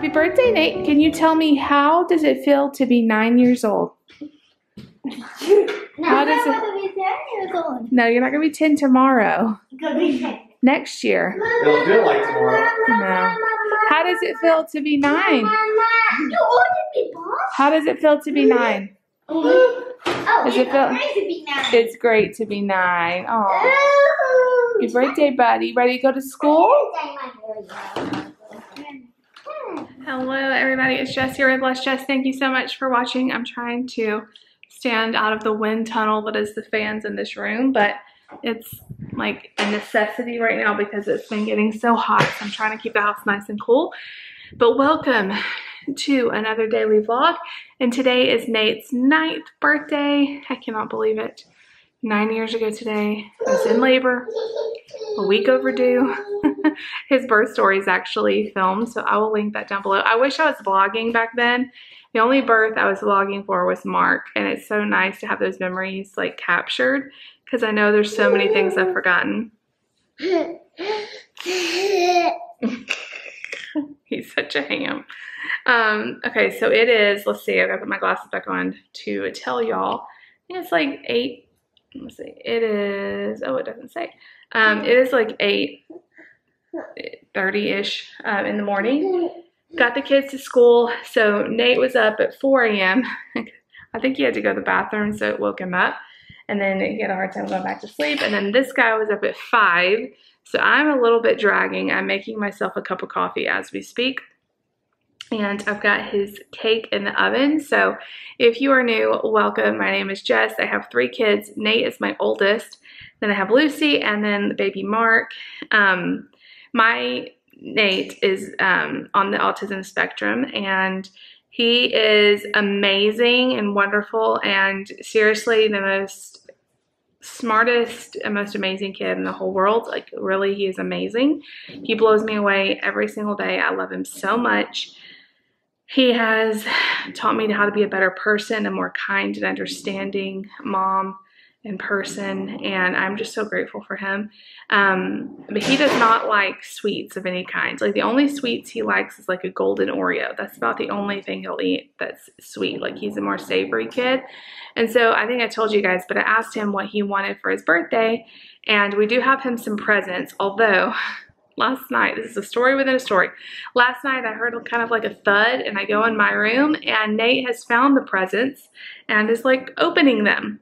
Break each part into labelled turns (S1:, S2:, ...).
S1: Happy birthday, Nate. Can you tell me, how does it feel to be 9 years old? How does it?
S2: Be 10 years old.
S1: No, you're not going to be 10 tomorrow. Next year.
S3: It'll feel like tomorrow.
S1: No. How does it feel to be 9? How does it feel to be 9? Does it feel? It's great to be 9. Oh. Happy birthday, buddy. Ready to go to school? Hello, everybody. It's Jess here with Bless Jess. Thank you so much for watching. I'm trying to stand out of the wind tunnel that is the fans in this room, but it's like a necessity right now because it's been getting so hot. So I'm trying to keep the house nice and cool. But welcome to another daily vlog. And today is Nate's 9th birthday. I cannot believe it. 9 years ago today, I was in labor, a week overdue. His birth story is actually filmed, so I will link that down below. I wish I was vlogging back then. The only birth I was vlogging for was Mark, and it's so nice to have those memories like captured because I know there's so many things I've forgotten. He's such a ham. Okay, so it is, let's see, I gotta put my glasses back on to tell y'all. I think it's like 8, let's see, it is, oh, it doesn't say. It is like 8:30-ish in the morning. Got the kids to school, so Nate was up at 4 a.m. I think he had to go to the bathroom, so it woke him up. And then he had a hard time going back to sleep. And then this guy was up at 5, so I'm a little bit dragging. I'm making myself a cup of coffee as we speak. And I've got his cake in the oven. So if you are new, welcome. My name is Jess. I have 3 kids. Nate is my oldest. Then I have Lucy and then the baby Mark. My Nate is on the autism spectrum, and he is amazing and wonderful and seriously the most smartest and most amazing kid in the whole world. Like, really, he is amazing. He blows me away every single day. I love him so much. He has taught me how to be a better person, a more kind and understanding mom and person, and I'm just so grateful for him. But he does not like sweets of any kind. Like, the only sweets he likes is like a golden Oreo. That's about the only thing he'll eat that's sweet. Like, he's a more savory kid. And so I think I told you guys, but I asked him what he wanted for his birthday, and we do have him some presents, although last night, this is a story within a story. Last night I heard kind of like a thud, and I go in my room and Nate has found the presents and is like opening them.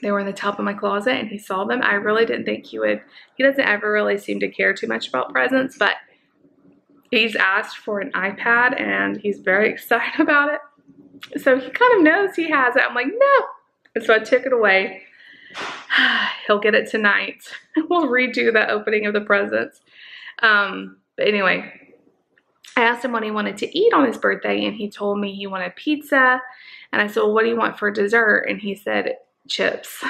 S1: They were in the top of my closet and he saw them. I really didn't think he would. He doesn't ever really seem to care too much about presents, but he's asked for an iPad and he's very excited about it. So he kind of knows he has it. I'm like, no. And so I took it away. He'll get it tonight. We'll redo the opening of the presents. But anyway, I asked him what he wanted to eat on his birthday, and he told me he wanted pizza. And I said, well, what do you want for dessert? And he said chips.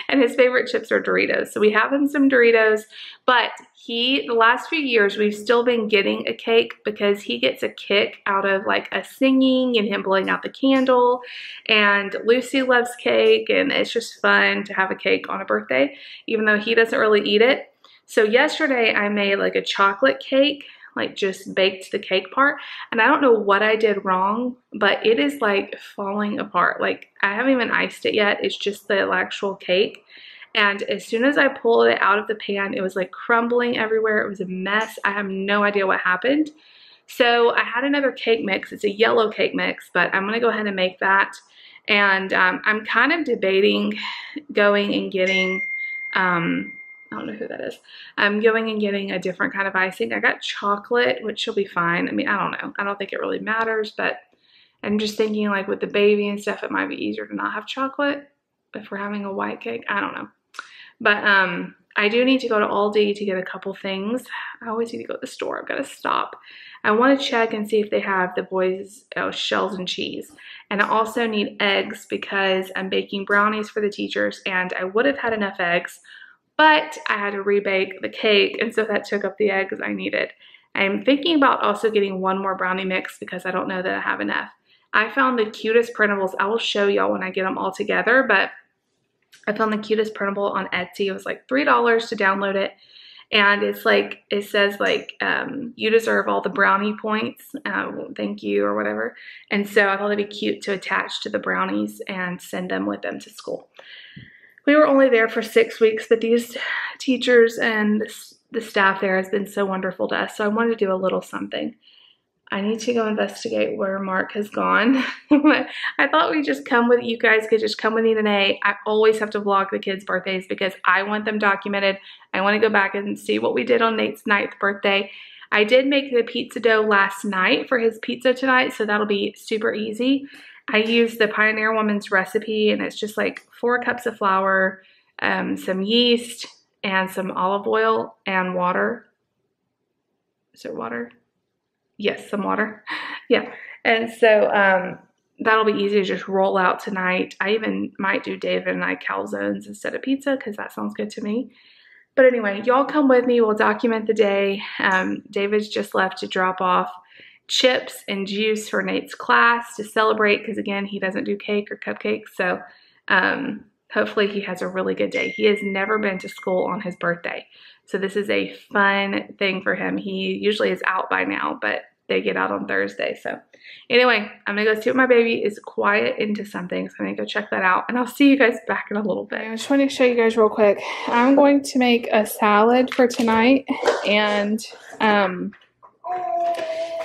S1: And his favorite chips are Doritos. So we have him some Doritos, but the last few years, we've still been getting a cake because he gets a kick out of like us singing and him blowing out the candle. And Lucy loves cake, and it's just fun to have a cake on a birthday, even though he doesn't really eat it. So yesterday I made like a chocolate cake, like just baked the cake part, and I don't know what I did wrong, but it is like falling apart. Like, I haven't even iced it yet. It's just the actual cake. And as soon as I pulled it out of the pan, it was like crumbling everywhere. It was a mess. I have no idea what happened. So I had another cake mix. It's a yellow cake mix, but I'm gonna go ahead and make that. And I'm kind of debating going and getting, I don't know who that is. I'm going and getting a different kind of icing. I got chocolate, which will be fine. I mean, I don't know. I don't think it really matters, but I'm just thinking like with the baby and stuff, it might be easier to not have chocolate if we're having a white cake. I don't know. But I do need to go to Aldi to get a couple things. I always need to go to the store. I've got to stop. I want to check and see if they have the boys' shells and cheese. And I also need eggs because I'm baking brownies for the teachers, and I would have had enough eggs, but I had to rebake the cake, and so that took up the eggs I needed. I'm thinking about also getting one more brownie mix because I don't know that I have enough. I found the cutest printables. I will show y'all when I get them all together, but I found the cutest printable on Etsy. It was like $3 to download it, And it's like, it says like, you deserve all the brownie points, thank you or whatever. And so I thought it'd be cute to attach to the brownies and send them with them to school. We were only there for 6 weeks, but these teachers and the staff there has been so wonderful to us. So I wanted to do a little something. I need to go investigate where Mark has gone. I thought we'd just come with, you guys could just come with me today. I always have to vlog the kids' birthdays because I want them documented. I want to go back and see what we did on Nate's 9th birthday. I did make the pizza dough last night for his pizza tonight, so that'll be super easy. I used the Pioneer Woman's recipe, and it's just like 4 cups of flour, some yeast, and some olive oil and water. Is there water? Yes, some water. Yeah. And so that'll be easy to just roll out tonight. I even might do David and I calzones instead of pizza because that sounds good to me. But anyway, y'all come with me. We'll document the day. David's just left to drop off chips and juice for Nate's class to celebrate because, again, he doesn't do cake or cupcakes. So hopefully he has a really good day. He has never been to school on his birthday. So this is a fun thing for him. He usually is out by now, but they get out on Thursday. So anyway, I'm gonna go see what my baby is quiet into something. So I'm gonna go check that out and I'll see you guys back in a little bit. I just want to show you guys real quick. I'm going to make a salad for tonight. And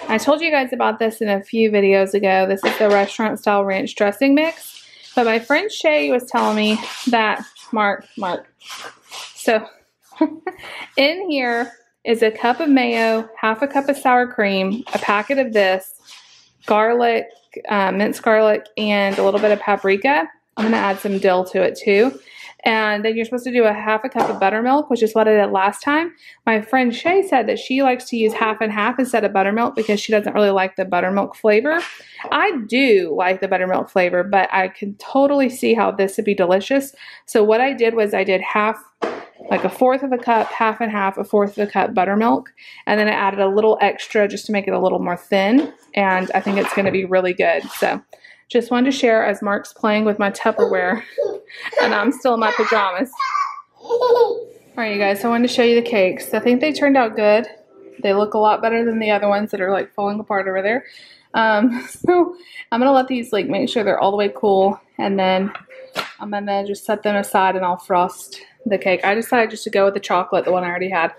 S1: I told you guys about this in a few videos ago. This is the restaurant style ranch dressing mix. But my friend Shay was telling me that, Mark. So in here is a cup of mayo, half a cup of sour cream, a packet of this, garlic, minced garlic, and a little bit of paprika. I'm going to add some dill to it too. And then you're supposed to do a half a cup of buttermilk, which is what I did last time. My friend Shay said that she likes to use half and half instead of buttermilk because she doesn't really like the buttermilk flavor. I do like the buttermilk flavor, but I can totally see how this would be delicious. So what I did was I did half, like a fourth of a cup, half and half, a fourth of a cup buttermilk. And then I added a little extra just to make it a little more thin. And I think it's going to be really good. So just wanted to share as Mark's playing with my Tupperware and I'm still in my pajamas. All right, you guys, so I wanted to show you the cakes. I think they turned out good. They look a lot better than the other ones that are like falling apart over there. So I'm going to let these like make sure they're all the way cool. And then I'm going to just set them aside and I'll frost the cake. I decided just to go with the chocolate, the one I already had.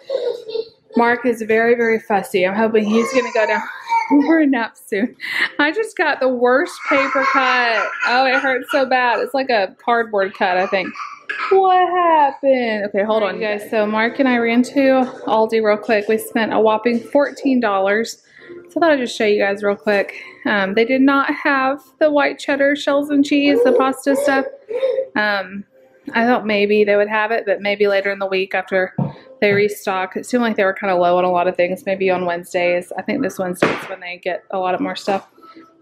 S1: Mark is very, very fussy. I'm hoping he's going to go down for a nap soon. I just got the worst paper cut. Oh, it hurts so bad. It's like a cardboard cut, I think. What happened? Okay, hold on, you guys. So Mark and I ran to Aldi real quick. We spent a whopping $14. So I thought I'd just show you guys real quick. They did not have the white cheddar shells and cheese, the pasta stuff. I thought maybe they would have it, but maybe later in the week after they restock. It seemed like they were kind of low on a lot of things, maybe on Wednesdays. I think this Wednesday is when they get a lot of more stuff.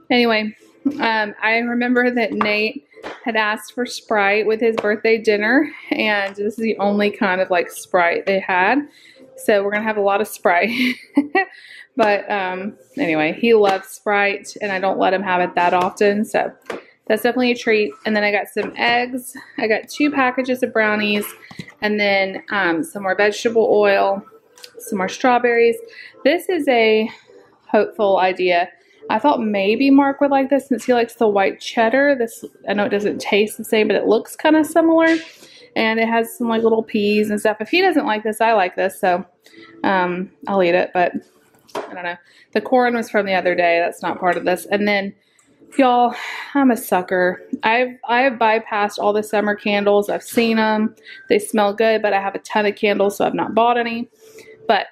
S1: Anyway, I remember that Nate had asked for Sprite with his birthday dinner, and this is the only kind of like Sprite they had. So we're going to have a lot of Sprite. But anyway, he loves Sprite, and I don't let him have it that often, so that's definitely a treat. And then I got some eggs. I got 2 packages of brownies, and then some more vegetable oil, some more strawberries. This is a hopeful idea. I thought maybe Mark would like this since he likes the white cheddar. This, I know it doesn't taste the same, but it looks kind of similar. And it has some like little peas and stuff. If he doesn't like this, I like this, so I'll eat it, but I don't know. The corn was from the other day. That's not part of this. And then, y'all, I'm a sucker. I have bypassed all the summer candles. I've seen them. They smell good, but I have a ton of candles, so I've not bought any. But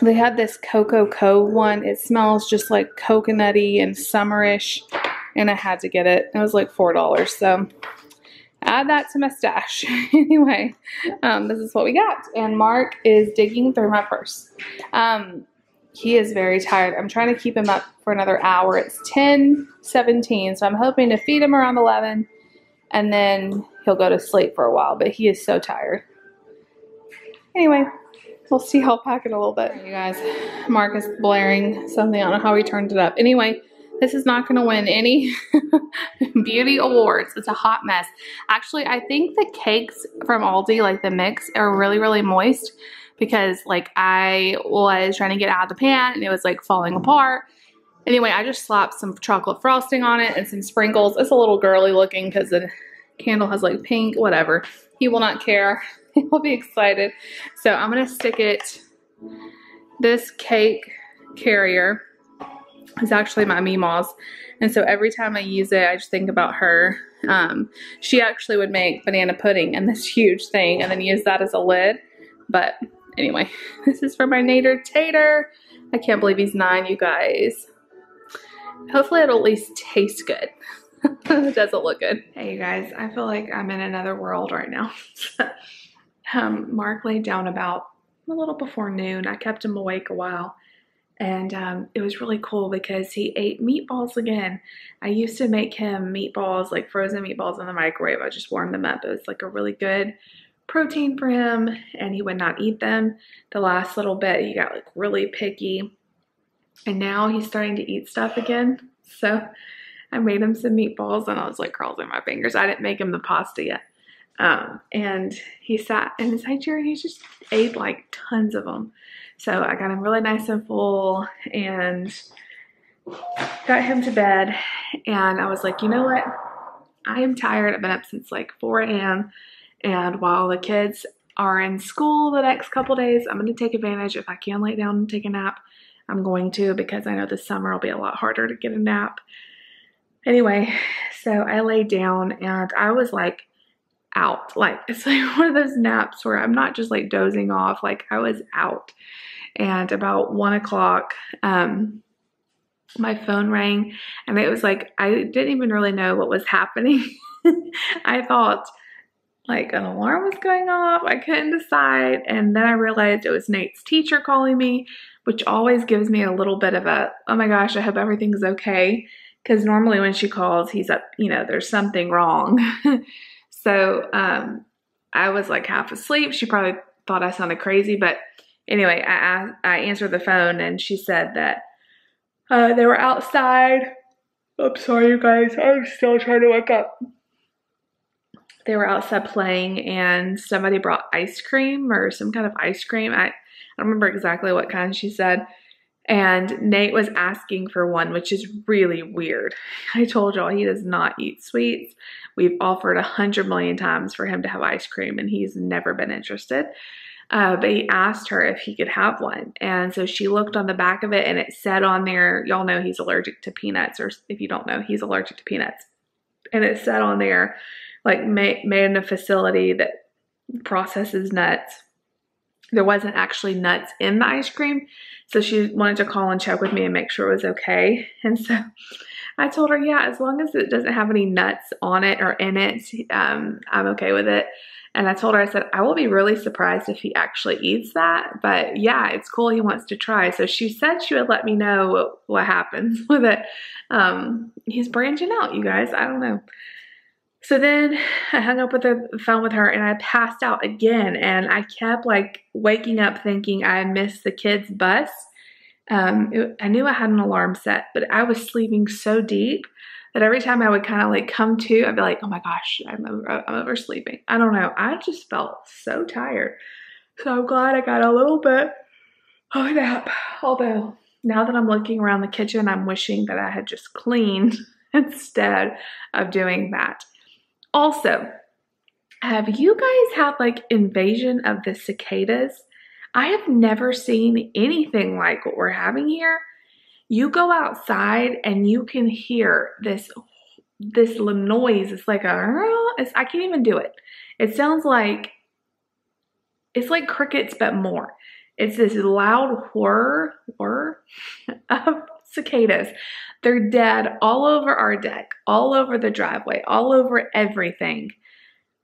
S1: they had this Cocoa Cove one. It smells just like coconutty and summerish, and I had to get it. It was like $4, so add that to my stash. Anyway, this is what we got. And Mark is digging through my purse. He is very tired. I'm trying to keep him up for another hour. It's 10:17, so I'm hoping to feed him around 11, and then he'll go to sleep for a while, but he is so tired. Anyway, we'll see. I'll pack it a little bit. You guys, Mark is blaring something. I don't know how he turned it up. Anyway, this is not going to win any beauty awards. It's a hot mess. Actually, I think the cakes from Aldi, like the mix, are really, really moist because like I was trying to get out of the pan and it was like falling apart. Anyway, I just slapped some chocolate frosting on it and some sprinkles. It's a little girly looking because the candle has like pink, whatever. He will not care. He will be excited. So I'm going to stick it, this cake carrier is actually my Meemaw's. And so every time I use it, I just think about her. She actually would make banana pudding in this huge thing and then use that as a lid. But anyway, this is for my Nader Tater. I can't believe he's 9, you guys. Hopefully it'll at least taste good. It doesn't look good. Hey you guys, I feel like I'm in another world right now. Mark laid down about a little before noon. I kept him awake a while. And it was really cool because he ate meatballs again. I used to make him meatballs, like frozen meatballs in the microwave. I just warmed them up. It was like a really good protein for him and he would not eat them. The last little bit he got like really picky. And now he's starting to eat stuff again. So I made him some meatballs and I was like crossing my fingers. I didn't make him the pasta yet. And he sat in his high chair and he just ate like tons of them. So I got him really nice and full and got him to bed. And I was like, you know what? I am tired. I've been up since like 4 a.m. And while the kids are in school the next couple days, I'm going to take advantage. If I can lay down and take a nap, I'm going to, because I know this summer will be a lot harder to get a nap. Anyway, so I laid down and I was like out. Like, it's like one of those naps where I'm not just like dozing off. Like, I was out. And about 1 o'clock, my phone rang and it was like, I didn't even really know what was happening. I thought like an alarm was going off. I couldn't decide. And then I realized it was Nate's teacher calling me, which always gives me a little bit of a, oh my gosh, I hope everything's okay. Because normally when she calls, he's up, you know, there's something wrong. So I was like half asleep. She probably thought I sounded crazy. But anyway, I answered the phone and she said that they were outside. I'm sorry, you guys. I'm still trying to wake up. They were outside playing and somebody brought ice cream or some kind of ice cream. I don't remember exactly what kind she said. And Nate was asking for one, which is really weird. I told y'all he does not eat sweets. We've offered 100 million times for him to have ice cream and he's never been interested. But he asked her if he could have one. And so she looked on the back of it and it said on there, y'all know he's allergic to peanuts, or if you don't know, he's allergic to peanuts. And it said on there, like made in a facility that processes nuts. There wasn't actually nuts in the ice cream. So she wanted to call and check with me and make sure it was okay. And so I told her, yeah, as long as it doesn't have any nuts on it or in it, I'm okay with it. And I told her, I said, I will be really surprised if he actually eats that. But yeah, it's cool. He wants to try. So she said she would let me know what happens with it. He's branching out, you guys. I don't know. So then I hung up with the phone with her and I passed out again. And I kept like waking up thinking I missed the kids' bus. I knew I had an alarm set, but I was sleeping so deep that every time I would kind of like come to, I'd be like, oh my gosh, I'm oversleeping. I don't know. I just felt so tired. So I'm glad I got a little bit of a nap. Although now that I'm looking around the kitchen, I'm wishing that I had just cleaned instead of doing that. Also, have you guys had like invasion of the cicadas? I have never seen anything like what we're having here. You go outside and you can hear this noise. It's like I can't even do it. It sounds like, it's like crickets, but more. It's this loud whir of cicadas. They're dead all over our deck, all over the driveway, all over everything.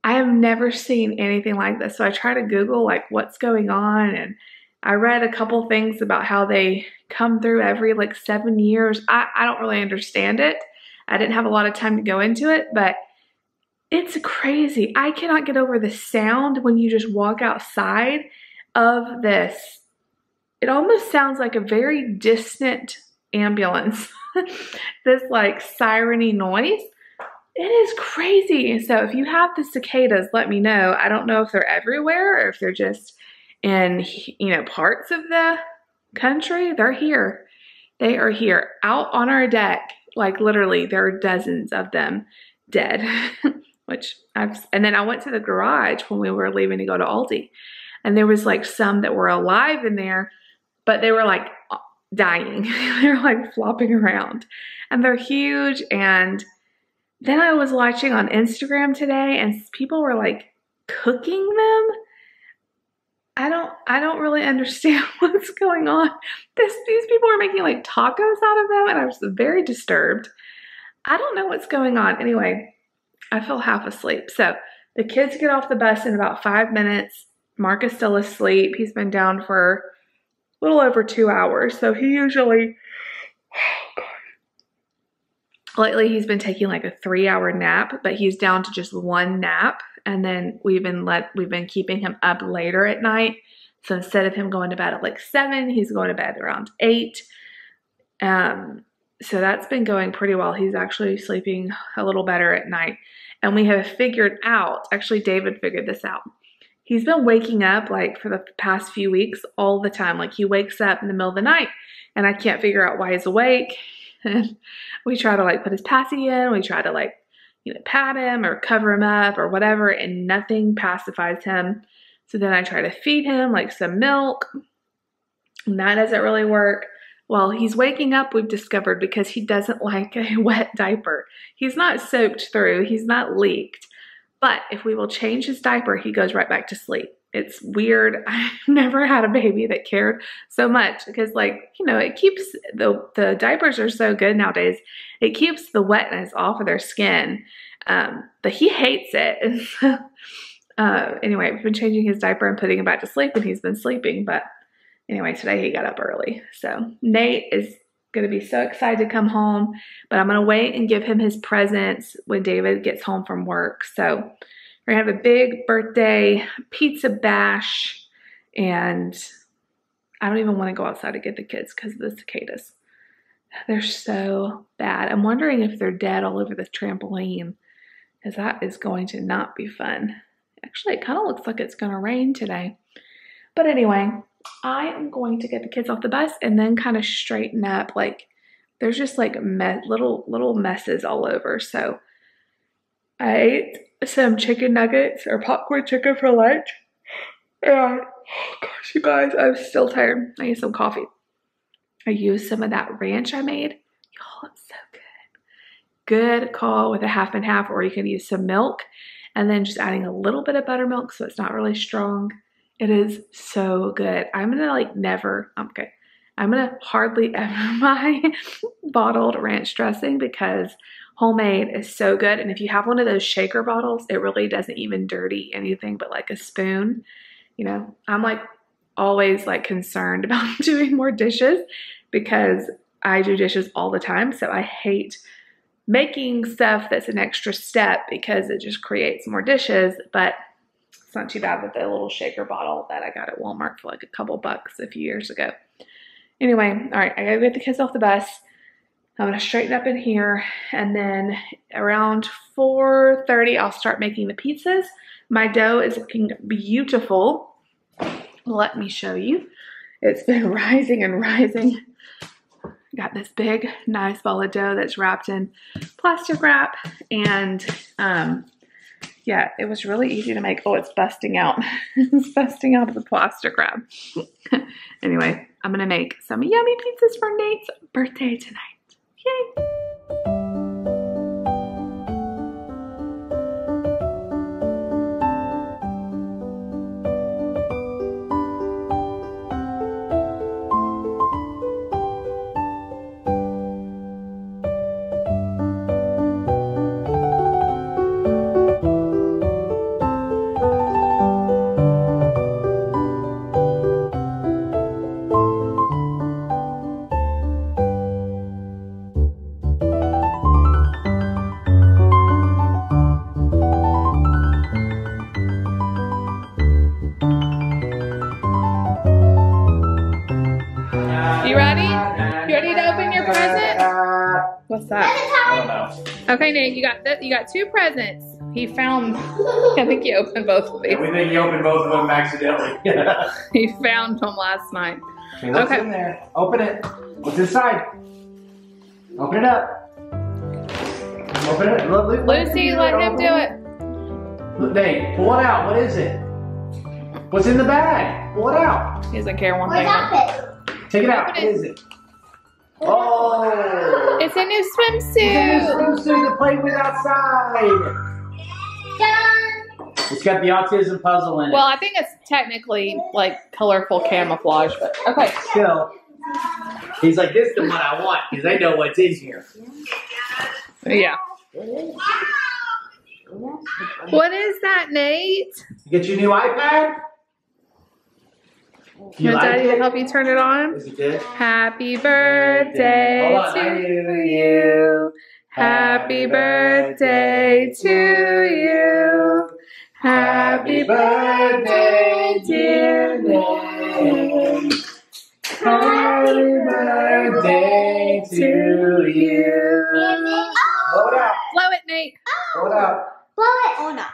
S1: I have never seen anything like this. So I try to Google like what's going on, and I read a couple things about how they come through every like 7 years. I don't really understand it. I didn't have a lot of time to go into it, but it's crazy. I cannot get over the sound when you just walk outside of this. It almost sounds like a very distant ambulance. This like siren-y noise. It is crazy. So if you have the cicadas, let me know. I don't know if they're everywhere or if they're just in, you know, parts of the country. They're here. They are here out on our deck. Like literally there are dozens of them dead, and then I went to the garage when we were leaving to go to Aldi, and there was like some that were alive in there, but they were like dying. They were like flopping around, and they're huge. And then I was watching on Instagram today and people were like cooking them. I don't really understand what's going on. These people were making like tacos out of them, and I was very disturbed. I don't know what's going on. Anyway, I feel half asleep. So the kids get off the bus in about 5 minutes. Mark is still asleep. He's been down for a little over 2 hours. So he usually, lately he's been taking like a 3-hour nap, but he's down to just 1 nap. And then we've been keeping him up later at night. So instead of him going to bed at like 7, he's going to bed around 8. So that's been going pretty well. He's actually sleeping a little better at night. And we have figured out, actually David figured this out. He's been waking up like for the past few weeks all the time. Like he wakes up in the middle of the night and I can't figure out why he's awake. And we try to like put his passy in. We try to like, you know, pat him or cover him up or whatever, and nothing pacifies him. So then I try to feed him like some milk, and that doesn't really work. Well, he's waking up, we've discovered, because he doesn't like a wet diaper. He's not soaked through, he's not leaked. But if we will change his diaper, he goes right back to sleep. It's weird. I've never had a baby that cared so much, because like, you know, it keeps, the diapers are so good nowadays. It keeps the wetness off of their skin. But he hates it. And so, anyway, we've been changing his diaper and putting him back to sleep, and he's been sleeping. But anyway, today he got up early. So Nate is going to be so excited to come home, but I'm going to wait and give him his presents when David gets home from work. So we're going to have a big birthday pizza bash, and I don't even want to go outside to get the kids because of the cicadas. They're so bad. I'm wondering if they're dead all over the trampoline, because that is going to not be fun. Actually, it kind of looks like it's going to rain today. But anyway, I am going to get the kids off the bus and then kind of straighten up. Like, there's just like little messes all over. So I ate some chicken nuggets or popcorn chicken for lunch. And, oh gosh, you guys, I'm still tired. I need some coffee. I used some of that ranch I made. Y'all, it's so good. Good call with a half and half, or you can use some milk and then just adding a little bit of buttermilk so it's not really strong. It is so good. I'm gonna like I'm gonna hardly ever buy bottled ranch dressing because homemade is so good. And if you have one of those shaker bottles, it really doesn't even dirty anything but like a spoon. You know, I'm like always like concerned about doing more dishes because I do dishes all the time. So I hate making stuff that's an extra step because it just creates more dishes. But it's not too bad with the little shaker bottle that I got at Walmart for like a couple bucks a few years ago. Anyway, all right, I gotta get the kids off the bus. I'm gonna straighten up in here, and then around 4:30, I'll start making the pizzas. My dough is looking beautiful. Let me show you. It's been rising and rising. Got this big, nice ball of dough that's wrapped in plastic wrap, and yeah, it was really easy to make. Oh, it's busting out. It's busting out of the plastic wrap. Anyway, I'm gonna make some yummy pizzas for Nate's birthday tonight. Yay! You ready? You ready to open your present? What's that?
S2: I don't know.
S1: Okay, Nate, you got 2 presents. He found, I think he opened both of these.
S2: Yeah, we think he opened both of them accidentally.
S1: He found them last night.
S2: Okay, what's in there? Open it. What's inside? Open it up. Open it.
S1: Lucy, let him do it.
S2: Look, Nate, pull it out. What is it? What's in the bag? Pull it out.
S1: He doesn't care one
S3: What
S1: thing.
S3: happened?
S2: Take it out. What is it? Oh!
S1: It's a new
S2: It's a
S1: swimsuit.
S2: swimsuit to play with outside.
S3: Done.
S2: It's got the autism puzzle in it.
S1: Well, I think it's technically like colorful camouflage, but okay.
S2: Still, he's like, this is the one I want because they know what's in here.
S1: Yeah. What is that, Nate?
S2: You get your new iPad? You
S1: Want
S2: like
S1: Daddy to
S2: it?
S1: help you turn it on?
S2: Is it good?
S1: Happy birthday
S2: Hold on,
S1: to you. Happy birthday to you. Happy birthday, dear Nate.
S2: Happy birthday to you. Blow it out.
S1: Blow it, Nate.
S2: Blow it out.
S3: Blow it or not.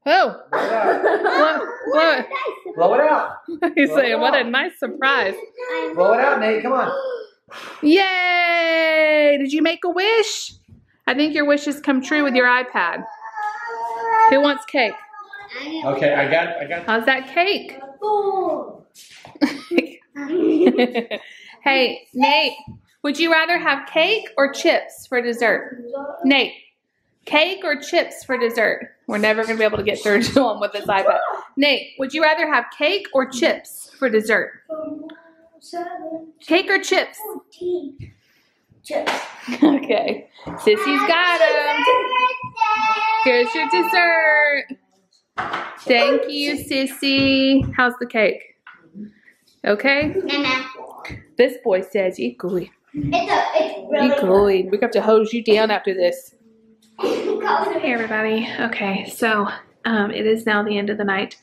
S1: Oh,
S2: Blow it out.
S1: blow it.
S2: Blow it out.
S1: He's saying, what a nice surprise.
S2: Blow it out, Nate. Come on.
S1: Yay! Did you make a wish? I think your wishes come true with your iPad. Who wants cake?
S2: Okay, I got.
S1: How's that cake? Hey, Nate, would you rather have cake or chips for dessert? Nate, cake or chips for dessert? We're never going to be able to get through to him with this iPad. Nate, would you rather have cake or chips for dessert? Cake or chips?
S3: Chips.
S1: Okay. Sissy's got him. Here's your dessert. Thank you, Sissy. How's the cake? Okay?
S3: Nana.
S1: This boy says, eat good.
S3: It's really
S1: Eat good. We have to hose you down after this.
S3: good.
S1: Hey, everybody. Okay, so it is now the end of the night.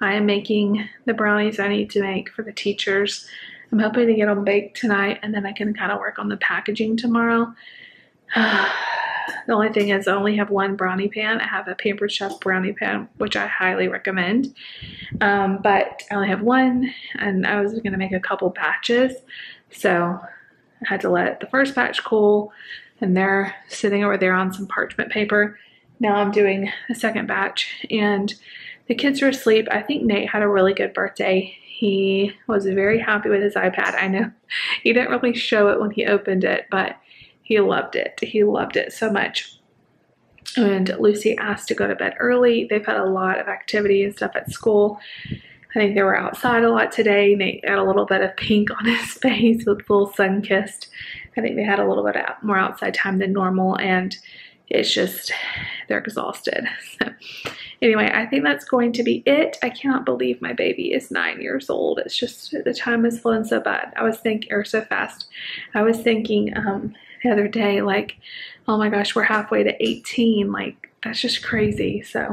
S1: I am making the brownies I need to make for the teachers. I'm hoping to get them baked tonight, and then I can kind of work on the packaging tomorrow. The only thing is I only have one brownie pan. I have a Pampered Chef brownie pan, which I highly recommend. But I only have one, and I was going to make a couple batches. So I had to let the first batch cool, and they're sitting over there on some parchment paper. Now I'm doing a second batch, and the kids are asleep. I think Nate had a really good birthday. He was very happy with his iPad. I know he didn't really show it when he opened it, but he loved it. He loved it so much. And Lucy asked to go to bed early. They've had a lot of activity and stuff at school. I think they were outside a lot today. Nate had a little bit of pink on his face with a little sun-kissed. I think they had a little bit more outside time than normal, and it's just, they're exhausted. So anyway, I think that's going to be it. I cannot believe my baby is 9 years old. It's just, the time has flown so bad. I was thinking, or so fast. I was thinking the other day, like, oh my gosh, we're halfway to 18. Like, that's just crazy. So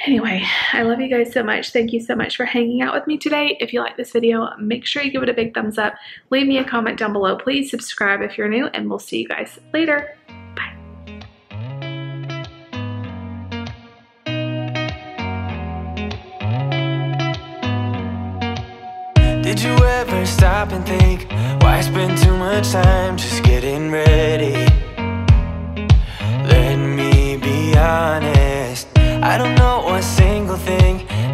S1: anyway, I love you guys so much. Thank you so much for hanging out with me today. If you like this video, make sure you give it a big thumbs up. Leave me a comment down below. Please subscribe if you're new, and we'll see you guys later. Bye.
S4: Did you ever stop and think, why spend too much time just getting ready?